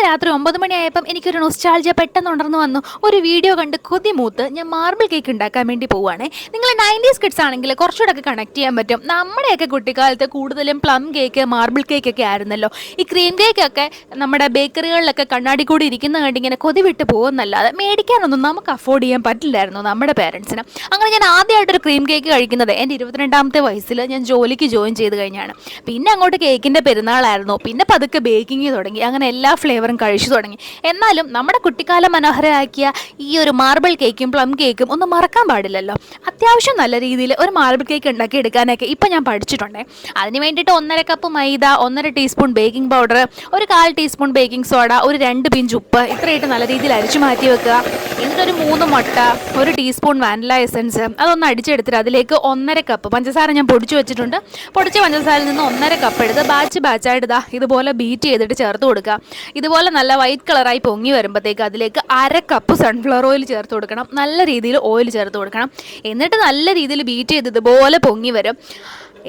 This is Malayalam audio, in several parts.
രാത്രി 9 മണിയായപ്പം എനിക്കൊരു നൊസ്റ്റാൾജിയ പെട്ടെന്ന് ഉണർന്നു വന്നു. ഒരു വീഡിയോ കണ്ട് കൊതിമൂത്ത് ഞാൻ മാർബിൾ കേക്ക് ഉണ്ടാക്കാൻ വേണ്ടി പോവുകയാണേ. നിങ്ങൾ 90s കിഡ്സ് ആണെങ്കിൽ കുറച്ചുകൂടെ ഒക്കെ കണക്ട് ചെയ്യാൻ പറ്റും. നമ്മുടെയൊക്കെ കുട്ടിക്കാലത്ത് കൂടുതലും പ്ലം കേക്ക്, മാർബിൾ കേക്ക് ഒക്കെ ആയിരുന്നല്ലോ. ഈ ക്രീം കേക്കൊക്കെ നമ്മുടെ ബേക്കറികളിലൊക്കെ കണ്ണാടി കൂടി ഇരിക്കുന്ന കണ്ട് ഇങ്ങനെ കൊതി വിട്ട് പോകുന്നല്ലാതെ മേടിക്കാനൊന്നും നമുക്ക് അഫോർഡ് ചെയ്യാൻ പറ്റില്ലായിരുന്നു നമ്മുടെ പേരൻസിന്. അങ്ങനെ ഞാൻ ആദ്യമായിട്ടൊരു ക്രീം കേക്ക് കഴിക്കുന്നത് എൻ്റെ 22ാമത്തെ വയസ്സിൽ ഞാൻ ജോലിക്ക് ജോയിൻ ചെയ്ത് കഴിഞ്ഞാണ്. പിന്നെ അങ്ങോട്ട് കേക്കിൻ്റെ പെരുന്നാളായിരുന്നു. പിന്നെ പതുക്കെ ബേക്കിങ് തുടങ്ങി. അങ്ങനെ എല്ലാ ഫ്ലേവറും കഴിച്ചു തുടങ്ങി. എന്നാലും നമ്മുടെ കുട്ടിക്കാലം മനോഹരമാക്കിയ ഈ ഒരു മാർബിൾ കേക്കും പ്ലം കേക്കും ഒന്നും മറക്കാൻ പാടില്ലല്ലോ. അത്യാവശ്യം നല്ല രീതിയിൽ ഒരു മാർബിൾ കേക്ക് ഉണ്ടാക്കി എടുക്കാനൊക്കെ ഇപ്പം ഞാൻ പഠിച്ചിട്ടുണ്ടേ. അതിന് വേണ്ടിയിട്ട് 1.5 കപ്പ് മൈദ, 1.5 ടീസ്പൂൺ ബേക്കിംഗ് പൗഡർ, ഒരു 1/4 ടീസ്പൂൺ ബേക്കിംഗ് സോഡ, ഒരു 2 പിഞ്ച് ഉപ്പ് ഇത്രയിട്ട് നല്ല രീതിയിൽ അരിച്ചു മാറ്റി വെക്കുക. എന്നിട്ടൊരു 3 മുട്ട, ഒരു ടീസ്പൂൺ വാനില എസൻസ് അതൊന്ന് അടിച്ചെടുത്തിട്ട് അതിലേക്ക് 1.5 കപ്പ് പഞ്ചസാര ഞാൻ പൊടിച്ചു വെച്ചിട്ടുണ്ട്. പൊടിച്ച പഞ്ചസാരയിൽ നിന്ന് 1.5 കപ്പ് എടുത്ത് ബാച്ചായിട്ട് ഇതുപോലെ ബീറ്റ് ചെയ്തിട്ട് ചേർത്ത് കൊടുക്കുക. ഇതുപോലെ നല്ല വൈറ്റ് കളറായി പൊങ്ങി വരുമ്പോഴത്തേക്ക് അതിലേക്ക് 1/2 കപ്പ് സൺഫ്ലവർ ഓയിൽ ചേർത്ത് കൊടുക്കണം. നല്ല രീതിയിൽ ഓയിൽ ചേർത്ത് കൊടുക്കണം. എന്നിട്ട് നല്ല രീതിയിൽ ബീറ്റ് ചെയ്ത് ഇതുപോലെ പൊങ്ങി വരും.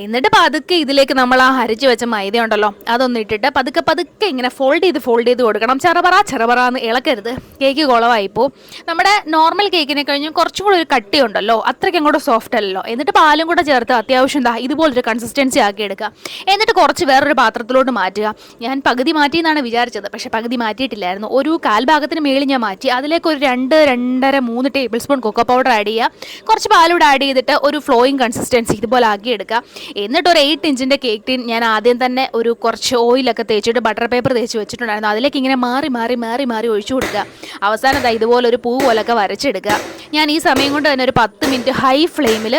എന്നിട്ട് പതുക്കെ ഇതിലേക്ക് നമ്മൾ ആ അരച്ച് വെച്ച മൈദ ഉണ്ടല്ലോ അതൊന്ന് ഇട്ടിട്ട് പതുക്കെ ഇങ്ങനെ ഫോൾഡ് ചെയ്ത് കൊടുക്കണം. ചെറപറാന്ന് ഇളക്കരുത്, കേക്ക് കുളവായിപ്പോൾ. നമ്മുടെ നോർമൽ കേക്കിനെ കഴിഞ്ഞ് കുറച്ചും കൂടി ഒരു കട്ടിയുണ്ടല്ലോ, അത്രയ്ക്ക് അങ്ങോട്ട് സോഫ്റ്റ് അല്ലല്ലോ. എന്നിട്ട് പാലും കൂടെ ചേർത്ത് അത്യാവശ്യം ഇതുപോലൊരു കൺസിസ്റ്റൻസി ആക്കി എടുക്കുക. എന്നിട്ട് കുറച്ച് വേറൊരു പാത്രത്തിലോട്ട് മാറ്റുക. ഞാൻ പകുതി മാറ്റിയെന്നാണ് വിചാരിച്ചത്, പക്ഷേ പകുതി മാറ്റിയിട്ടില്ലായിരുന്നു. ഒരു 1/4 ഭാഗത്തിന് മേളിൽ ഞാൻ മാറ്റി. അതിലേക്ക് ഒരു 2-2.5-3 tablespoon cocoa powder add ചെയ്യുക. കുറച്ച് പാലൂടെ ആഡ് ചെയ്തിട്ട് ഒരു ഫ്ലോയിങ് കൺസിസ്റ്റൻസി ഇതുപോലെ ആക്കി എടുക്കുക. എന്നിട്ട് ഒരു 8 ഇഞ്ചിൻ്റെ കേക്ക് ടീൻ ഞാൻ ആദ്യം തന്നെ ഒരു കുറച്ച് ഓയിലൊക്കെ തേച്ചിട്ട് ബട്ടർ പേപ്പർ തേച്ച് വെച്ചിട്ടുണ്ടായിരുന്നു. അതിലേക്ക് ഇങ്ങനെ മാറി ഒഴിച്ചു കൊടുക്കുക. അവസാനം ഇതുപോലെ ഒരു പൂ പോലൊക്കെ വരച്ചെടുക്കുക. ഞാൻ ഈ സമയം കൊണ്ട് തന്നെ ഒരു 10 മിനിറ്റ് ഹൈ ഫ്ലെയിമിൽ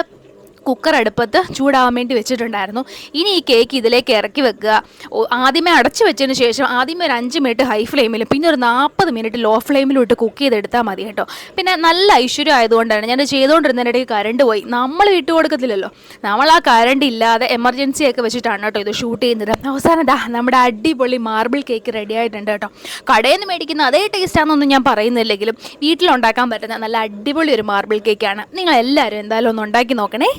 കുക്കർ അടുപ്പത്ത് ചൂടാവാൻ വേണ്ടി വെച്ചിട്ടുണ്ടായിരുന്നു. ഇനി ഈ കേക്ക് ഇതിലേക്ക് ഇറക്കി വെക്കുക. ആദ്യമേ അടച്ചു വെച്ചതിന് ശേഷം ആദ്യമേ ഒരു 5 മിനിറ്റ് ഹൈ ഫ്ലെയിമിലും പിന്നെ ഒരു 40 മിനിറ്റ് ലോ ഫ്ലെയിമിലും ഇട്ട് കുക്ക് ചെയ്തെടുത്താൽ മതി കേട്ടോ. പിന്നെ നല്ല ഐശ്വര്യം ആയതുകൊണ്ടാണ് ഞാൻ ചെയ്തുകൊണ്ടിരുന്നതിനിടയിൽ കറണ്ട് പോയി. നമ്മൾ ഇട്ട് കൊടുക്കത്തില്ലല്ലോ, നമ്മൾ ആ കറണ്ട് ഇല്ലാതെ എമർജൻസി ഒക്കെ വെച്ചിട്ടാണ് കേട്ടോ ഇത് ഷൂട്ട് ചെയ്യുന്നത്. അവസാനം നമ്മുടെ അടിപൊളി മാർബിൾ കേക്ക് റെഡി ആയിട്ടുണ്ട് കേട്ടോ. കടയിൽ നിന്ന് മേടിക്കുന്ന അതേ ടേസ്റ്റാണെന്നൊന്നും ഞാൻ പറയുന്നില്ലെങ്കിലും വീട്ടിലുണ്ടാക്കാൻ പറ്റുന്ന നല്ല അടിപൊളി ഒരു മാർബിൾ കേക്കാണ്. നിങ്ങൾ എല്ലാവരും എന്തായാലും ഒന്ന് ഉണ്ടാക്കി നോക്കണേ.